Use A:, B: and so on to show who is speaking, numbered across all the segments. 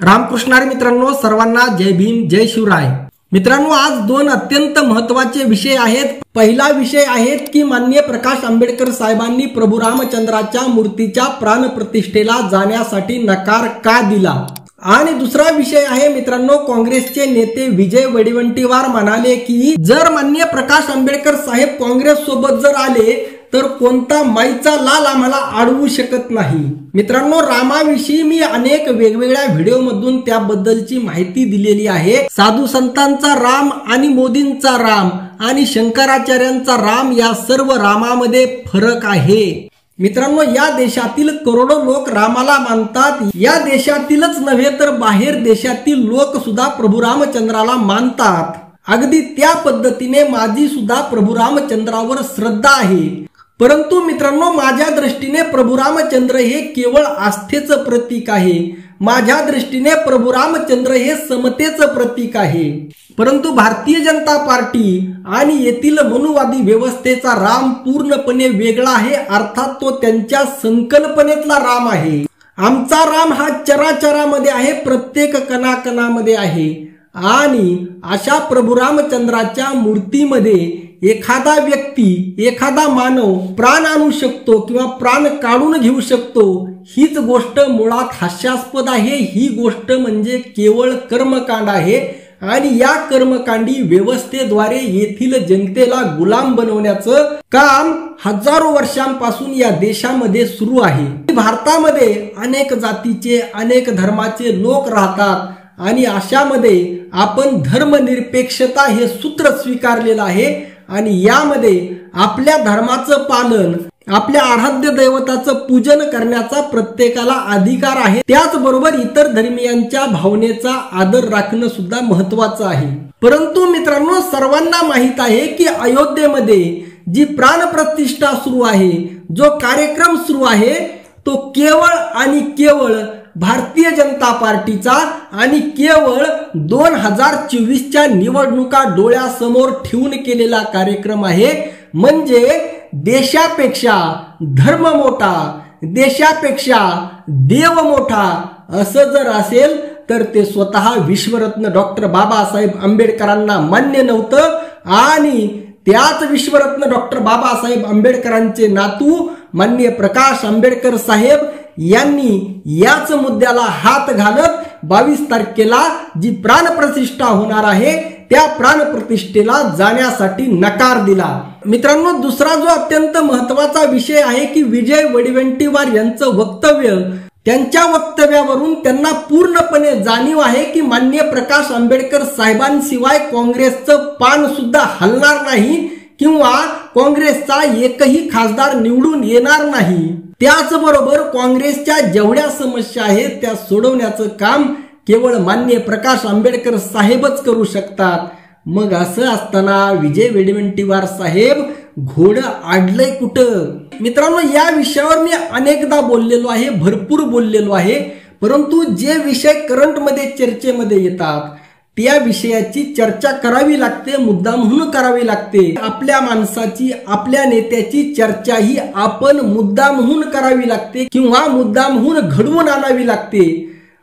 A: रामकृष्णारी मित्रांनो, सर्वांना जय भीम, जय शिवराय। मित्रांनो, आज दोन अत्यंत महत्त्वाचे विषय आहेत। पहिला विषय आहे की माननीय प्रकाश आंबेडकर साहेबांनी प्रभू रामचंद्राच्या मूर्तीच्या प्राणप्रतिष्ठेला जाण्यासाठी नकार का दिला। आणि दुसरा विषय आहे मित्रांनो, काँग्रेसचे नेते विजय वडेवंटीवार म्हणाले की जर माननीय प्रकाश आंबेडकर साहेब काँग्रेस सोबत जर आले तर कोणता माईचा लाल आम्हाला अडवू शकत नाही। मित्रांनो, रामाविषयी मी अनेक वेगवेगळ्या व्हिडिओमधून त्याबद्दलची माहिती दिलेली आहे। साधू संतांचा राम आणि मोदींचा राम आणि शंकराचार्यांचा राम या सर्व रामामध्ये फरक आहे। मित्रांनो, या देशातील करोडो लोक रामाला मानतात। या देशातीलच नव्हे तर बाहेर देशातील लोक सुद्धा प्रभू रामचंद्राला मानतात। अगदी त्या पद्धतीने माझी सुद्धा प्रभू रामचंद्रावर श्रद्धा आहे। परंतु मित्रांनो, माझ्या दृष्टीने प्रभू रामचंद्र हे केवळ आस्थेचं प्रतीक आहे। माझ्या दृष्टीने प्रभू रामचंद्र हे समतेचं प्रतीक आहे। परंतु भारतीय जनता पार्टी आणि येथील मनुवादी व्यवस्थेचा राम पूर्णपणे वेगळा आहे। अर्थात तो त्यांच्या संकल्पनेतला राम आहे। आमचा राम हा चराचरामध्ये आहे, प्रत्येक कणाकणामध्ये आहे। आणि अशा प्रभू रामचंद्राच्या मूर्तीमध्ये एखादा व्यक्ती, एखादा मानव प्राण आणू शकतो किंवा प्राण काढून घेऊ शकतो, हीच गोष्ट मुळात हास्यास्पद आहे। ही गोष्ट म्हणजे केवळ कर्मकांड आहे आणि या कर्मकांडी व्यवस्थेद्वारे येथील जनतेला गुलाम बनवण्याचं काम हजारो वर्षांपासून या देशामध्ये सुरू आहे। भारतामध्ये अनेक जातीचे, अनेक धर्माचे लोक राहतात आणि अशामध्ये आपण धर्मनिरपेक्षता हे सूत्र स्वीकारलेलं आहे आणि यामध्ये आपल्या धर्माचं पालन, आपल्या आराध्य दैवताचं पूजन करण्याचा प्रत्येकाला अधिकार आहे। त्याचबरोबर इतर धर्मियांच्या भावनेचा आदर राखणं सुद्धा महत्वाचं आहे। परंतु मित्रांनो, सर्वांना माहित आहे की अयोध्येमध्ये जी प्राणप्रतिष्ठा सुरू आहे, जो कार्यक्रम सुरू आहे, तो केवळ आणि केवळ भारतीय जनता पार्टीचा आणि केवळ 2024च्या निवडणुका डोळ्यासमोर ठेवून केलेला कार्यक्रम आहे। म्हणजे देशापेक्षा धर्म मोठा, देशापेक्षा देव मोठा असं जर असेल तर ते स्वतः विश्वरत्न डॉक्टर बाबासाहेब आंबेडकरांना मान्य नव्हतं। आणि त्याच विश्वरत्न डॉक्टर बाबासाहेब आंबेडकरांचे नातू माननीय प्रकाश आंबेडकर साहेब यांनी याच मुद्द्याला हात घालत 22 तारखेला जी प्राणप्रतिष्ठा होणार आहे त्या प्राणप्रतिष्ठेला जाण्यासाठी नकार दिला। मित्रांनो, दुसरा जो अत्यंत महत्वाचा विषय आहे की विजय वडेवंटीवार यांचं वक्तव्य, त्यांच्या वक्तव्यावरून त्यांना पूर्णपणे जाणीव आहे की माननीय प्रकाश आंबेडकर साहेबांशिवाय काँग्रेसचं पान सुद्धा हलणार नाही किंवा काँग्रेसचा एकही खासदार निवडून येणार नाही। त्याचबरोबर काँग्रेसच्या जेवढ्या समस्या आहेत त्या सोडवण्याचं काम केवळ माननीय प्रकाश आंबेडकर साहेबच करू शकतात। मग असं असताना विजय वडेवंटीवार साहेब घोडं आडलंय कुठं? मित्रांनो, या विषयावर मी अनेकदा बोललेलो आहे, भरपूर बोललेलो आहे। परंतु जे विषय करंटमध्ये चर्चेमध्ये येतात त्या विषयाची चर्चा करावी लागते, मुद्दा म्हणून करावी लागते। आपल्या माणसाची, आपल्या नेत्याची चर्चा ही आपण मुद्दा म्हणून करावी लागते किंवा मुद्दा म्हणून घडवून आणावी लागते।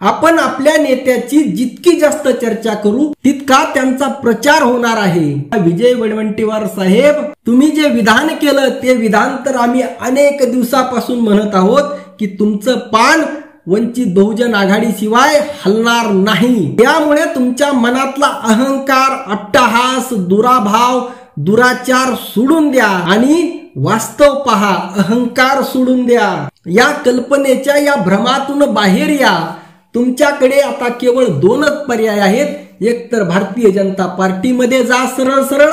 A: आपण आपल्या नेत्याची जितकी जास्त चर्चा करू तितका त्यांचा प्रचार होणार आहे। विजय वडेवंटीवार साहेब, तुम्ही जे विधान केलं ते विधान तर आम्ही अनेक दिवसापासून म्हणत आहोत की तुमचं पान वंचित बहुजन आघाडीशिवाय हलणार नाही। त्यामुळे तुमच्या मनातला अहंकार, अट्टहास, दुराभाव, दुराचार सोडून द्या आणि वास्तव पहा, अहंकार सोडून द्या। या कल्पनेच्या, या भ्रमातून बाहेर या। तुमच्याकडे आता केवळ दोनच पर्याय आहेत, एक तर भारतीय जनता पार्टीमध्ये जा सरळ सरळ,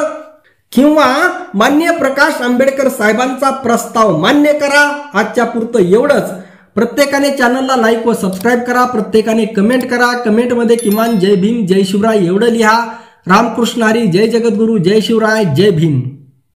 A: किंवा माननीय प्रकाश आंबेडकर साहेबांचा प्रस्ताव मान्य करा। आजच्या पुरतं एवढंच। प्रत्येकाने चॅनलला लाईक व सबस्क्राईब करा, प्रत्येकाने कमेंट करा, कमेंटमध्ये किमान जय भीम, जय शिवराय एवढं लिहा। रामकृष्ण हरी, जय जगद्गुरु, जय शिवराय, जय भीम।